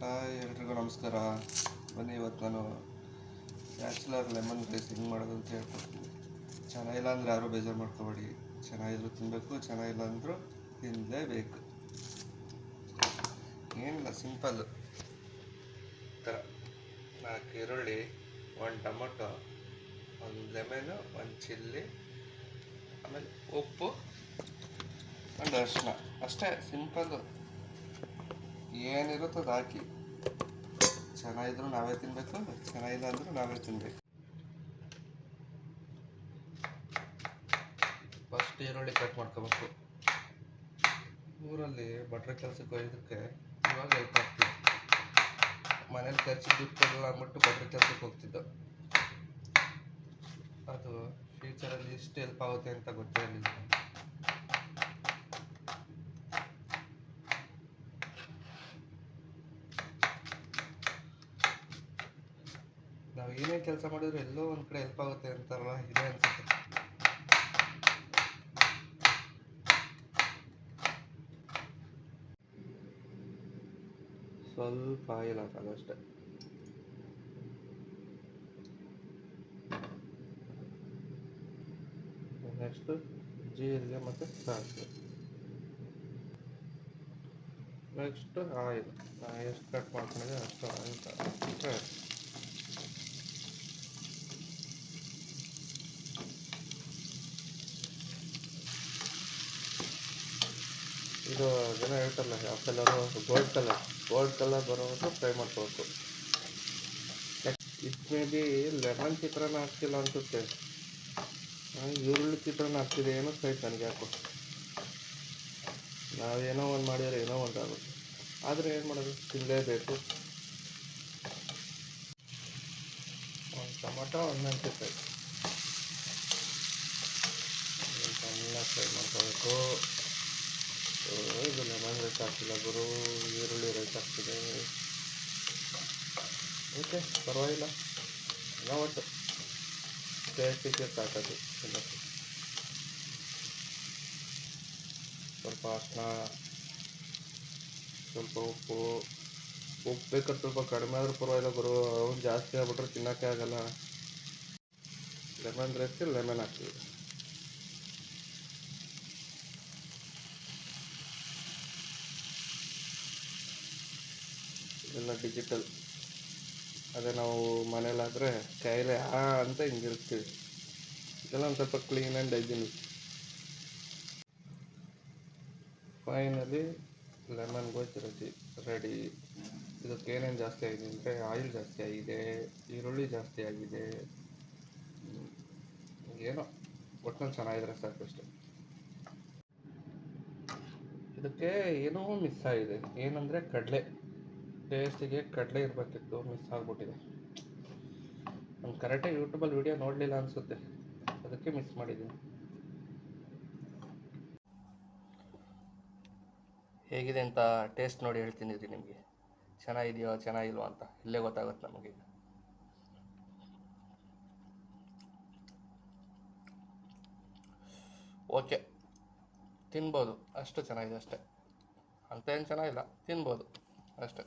Hi ಎಲ್ರಿಗೂ ನಮಸ್ಕಾರ. ಬನ್ನಿ, ಇವತ್ತು ನಾನು ಬ್ಯಾಚುಲರ್ ಲೆಮನ್ ರೈಸ್ ಹೆಂಗೆ ಮಾಡೋದು ಅಂತ ಹೇಳ್ಕೊಡ್ತೀನಿ. ಚೆನ್ನಾಗಿಲ್ಲ ಅಂದರೆ ಯಾರೂ ಬೇಜಾರು ಮಾಡ್ಕೋಬೇಡಿ. ಚೆನ್ನಾಗಿದ್ರು ತಿನ್ನಬೇಕು, ಚೆನ್ನಾಗಿಲ್ಲ ಅಂದರೂ ತಿನ್ನಲೇಬೇಕು. ಏನಿಲ್ಲ, ಸಿಂಪಲ್ಲು. ಥರ 4 ಈರುಳ್ಳಿ, 1 ಟೊಮೊಟೊ, 1 ಲೆಮನು, 1 ಚಿಲ್ಲಿ, ಆಮೇಲೆ ಉಪ್ಪು, 1 ಅರಿಶಿನ. ಅಷ್ಟೇ, ಸಿಂಪಲ್ಲು. ಏನಿರುತ್ತೋ ಅದು ಹಾಕಿ. ಚೆನ್ನಾಗಿದ್ರು ನಾವೇ ತಿನ್ನಬೇಕು, ಚೆನ್ನಾಗಿಲ್ಲ ಅಂದರೂ ನಾವೇ ತಿನ್ನಬೇಕು. ಫಸ್ಟ್ ಈರುಳ್ಳಿ ಕಟ್ ಮಾಡ್ಕೋಬೇಕು. ಊರಲ್ಲಿ ಭಟ್ರ ಕೆಲಸಕ್ಕೆ ಹೋಗೋದಕ್ಕೆ ಇವಾಗ ಹೆಲ್ಪ್ ಆಗ್ತಿದೆ. ಮನೇಲಿ ಖರ್ಚಿಗೆ ದುಡ್ಡು ಕೊಡಲ್ಲ ಅಂದ್ಬಿಟ್ಟು ಭಟ್ರ ಕೆಲಸಕ್ಕೆ ಹೋಗ್ತಿದ್ದೋ. ಅದು ಫ್ಯೂಚರಲ್ಲಿ ಎಷ್ಟು ಹೆಲ್ಪ್ ಆಗುತ್ತೆ ಅಂತ ಗೊತ್ತೇ ಇರಲಿಲ್ಲ. ನಾವು ಏನೇ ಕೆಲಸ ಮಾಡಿದ್ರು ಎಲ್ಲೋ ಒಂದು ಕಡೆ ಹೆಲ್ಪ್ ಆಗುತ್ತೆ ಅಂತಾರಲ್ಲ, ಇದೆ ಅನ್ಸುತ್ತೆ. ಸ್ವಲ್ಪ ಆಯಿಲ್ ಹಾಕೋದು ಅಷ್ಟೆ. ನೆಕ್ಸ್ಟು ಜೀರಿಗೆ ಮತ್ತು ಸಾಸಿವೆ. Next oil. ಎಷ್ಟು ಕಟ್ ಮಾಡ್ಕೊಂಡಿದ್ದೆ ಅಷ್ಟು ಆಯಿಲ್ ಹಾಕಿಬಿಟ್ರೆ ಇದು ಜನ ಹೇಳ್ತಾರಲ್ಲ, ಯಾವ ಕಲರು, ಗೋಲ್ಡ್ ಕಲರ್ ಬರೋವರೆಗೂ ಫ್ರೈ ಮಾಡ್ಕೋಬೇಕು. ಇದು ಮೇ ಬಿ ಲೆಮನ್ ಚಿತ್ರಾನ್ನ ಹಾಕ್ತಿಲ್ಲ ಅನಿಸುತ್ತೆ. ಈರುಳ್ಳಿ ಚಿತ್ರಾನ್ನ ಹಾಕ್ತಿದೆ ಏನೋ ಸೈಟ್ ನನಗೆ ಯಾಕೋ. ನಾವೇನೋ ಒಂದು ಮಾಡಿದರೆ ಏನೋ ಒಂದು ಆಗುತ್ತೆ. ಆದರೆ ಏನು ಮಾಡೋದು, ತಿನ್ನಲೇಬೇಕು. 1 ಟೊಮೊಟೊ, 1 ಮೆಣಸಿನ್ಕಾಯಿ ಚೆನ್ನಾಗಿ ಫ್ರೈ ಮಾಡ್ಕೋಬೇಕು. ಇದು ಲೆಮನ್ ರೈಸ್ ಹಾಕ್ತಿಲ್ಲ ಗುರು, ಈರುಳ್ಳಿ ರೈಸ್ ಹಾಕ್ತಿದೆ. ಓಕೆ, ಪರವಾಗಿಲ್ಲ. ನಾವು ಒಟ್ಟು ಟೇಸ್ಟಿಗೆ ಸಾಕೋದು. ಸ್ವಲ್ಪ ಅರಿಶಿನ, ಸ್ವಲ್ಪ ಉಪ್ಪು ಬೇಕಾದ್ರೆ ಸ್ವಲ್ಪ ಕಡಿಮೆ ಆದರೂ ಪರವಾಗಿಲ್ಲ ಗುರು. ಅವ್ನು ಜಾಸ್ತಿ ಆಗ್ಬಿಟ್ರೆ ತಿನ್ನೋಕ್ಕೆ ಆಗಲ್ಲ. ಲೆಮನ್ ರೈಸ್ಗೆ ಲೆಮನ್ ಹಾಕ್ತೀವಿ. ಇದೆಲ್ಲ ಡಿಜಿಟಲ್. ಅದೇ ನಾವು ಮನೇಲಾದರೆ ಕೈಲೇ ಅಂತ ಹಿಂಗಿರ್ತೀವಿ. ಇದೆಲ್ಲ ಒಂದು ಸ್ವಲ್ಪ clean and hygienic. Finally lemon gojju ready. ಇದಕ್ಕೆ ಏನೇನು ಜಾಸ್ತಿ ಆಗಿದೆ ಅಂದರೆ, ಆಯಿಲ್ ಜಾಸ್ತಿ ಆಗಿದೆ, ಈರುಳ್ಳಿ ಜಾಸ್ತಿ ಆಗಿದೆ, ಏನೋ ಒಟ್ಟಿನಲ್ಲಿ ಚೆನ್ನಾಗಿದ್ರೆ ಸಾಕು ಅಷ್ಟೆ. ಇದಕ್ಕೆ ಏನೋ ಮಿಸ್ ಆಗಿದೆ. ಏನಂದರೆ ಕಡಲೆ. ಟೇಸ್ಟಿಗೆ ಕಡಲೆ ಇರಬೇಕಿತ್ತು, ಮಿಸ್ ಆಗಿಬಿಟ್ಟಿದೆ. ನಾನು ಕರೆಕ್ಟಾಗಿ ಯೂಟ್ಯೂಬಲ್ಲಿ ವಿಡಿಯೋ ನೋಡಲಿಲ್ಲ ಅನಿಸುತ್ತೆ, ಅದಕ್ಕೆ ಮಿಸ್ ಮಾಡಿದ್ದೀನಿ. ಹೇಗಿದೆ ಅಂತ ಟೇಸ್ಟ್ ನೋಡಿ ಹೇಳ್ತೀನಿ ರೀ ನಿಮಗೆ. ಚೆನ್ನಾಗಿದೆಯೋ ಚೆನ್ನಾಗಿಲ್ವೋ ಅಂತ ಇಲ್ಲೇ ಗೊತ್ತಾಗುತ್ತೆ ನಮಗೆ. ಓಕೆ, ತಿನ್ಬೋದು. ಅಷ್ಟು ಚೆನ್ನಾಗಿದೆ ಅಷ್ಟೇ. ಅಂತ ಏನು ಚೆನ್ನಾಗಿಲ್ಲ, ತಿನ್ಬೋದು ಅಷ್ಟೇ.